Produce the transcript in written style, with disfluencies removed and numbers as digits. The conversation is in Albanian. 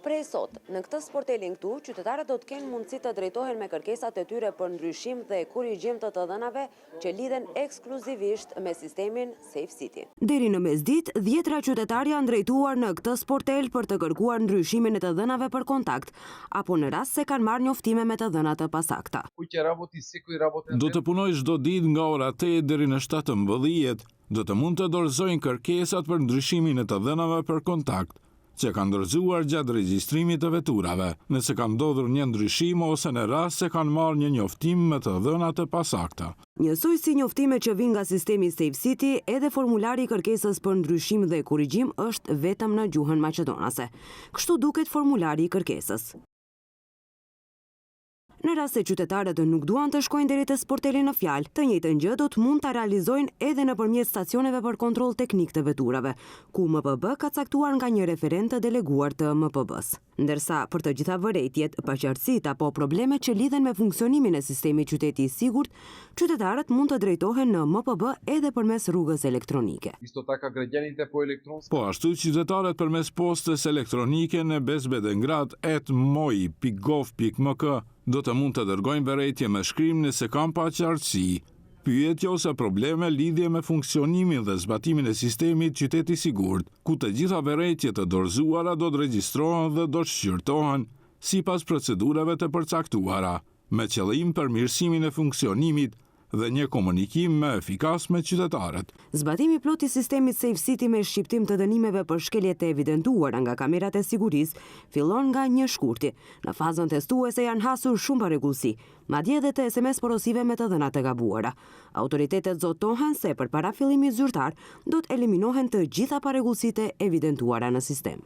Prej sot, në këtë sportelin këtu, qytetarët do të kenë mundësi të drejtohen me kërkesat e tyre për ndryshim dhe korrigjim të të dhënave që lidhen ekskluzivisht me sistemin SafeCity. Deri në mesditë, 10 qytetarë janë drejtuar në këtë sportel për të kërkuar ndryshimin e të dhënave për kontakt, apo në rast se kanë marrë njoftime me të dhëna të pasakta. Do të punoj çdo ditë nga ora 8 deri në 17, do të mund të dorëzojnë kërkesat për ndryshimin e të dhënave për kontakt, që kanë dorëzuar gjatë regjistrimit të veturave, nëse kanë ndodhur një ndryshim ose në rast se kanë marrë një njoftim me të dhëna të pasakta. Njësoj si njoftime që vijnë nga sistemi SafeCity, edhe formulari i kërkesës për ndryshim dhe korrigjim është vetëm në gjuhën maqedonase. Kështu duket formulari i kërkesës. Në rast se qytetarët nuk duan të shkojnë deri te sporteli në fjalë, të njëjtën gjë do të mund ta realizojnë edhe nëpërmjet stacioneve për kontroll teknik të veturave, ku MPB ka caktuar nga një referent të deleguar të MPB-s. Ndërsa për të gjitha vërejtjet, paqartësitë apo problemet që lidhen me funksionimin e sistemit qyteti i sigurt, qytetarët mund të drejtohen në MPB edhe përmes rrugës elektronike. Po ashtu qytetarët përmes postës elektronike në bezbedengrad@moi.gov.mk do të mund të dërgojnë vërejtje me shkrim nëse kanë paqartësi, pyetje ose probleme lidhje me funksionimin dhe zbatimin e sistemit qyteti sigurt, ku të gjitha vërejtjet të dorëzuara do të regjistrohen dhe do të shqyrtohen sipas procedurave të përcaktuara, me qëllim përmirësimin e funksionimit dhe një komunikim më efikas me qytetarët. Zbatimi plot i sistemit SafeCity me shqiptim të dënimeve për shkeljet e evidentuara nga kamerat e sigurisë fillon nga 1 shkurti. Në fazën testuese janë hasur shumë parregullsi, madje edhe të SMS porosive me të dhëna të gabuara. Autoritetet zotohen se përpara fillimit zyrtar do të eliminohen të gjitha parregullsitë evidentuara në sistem.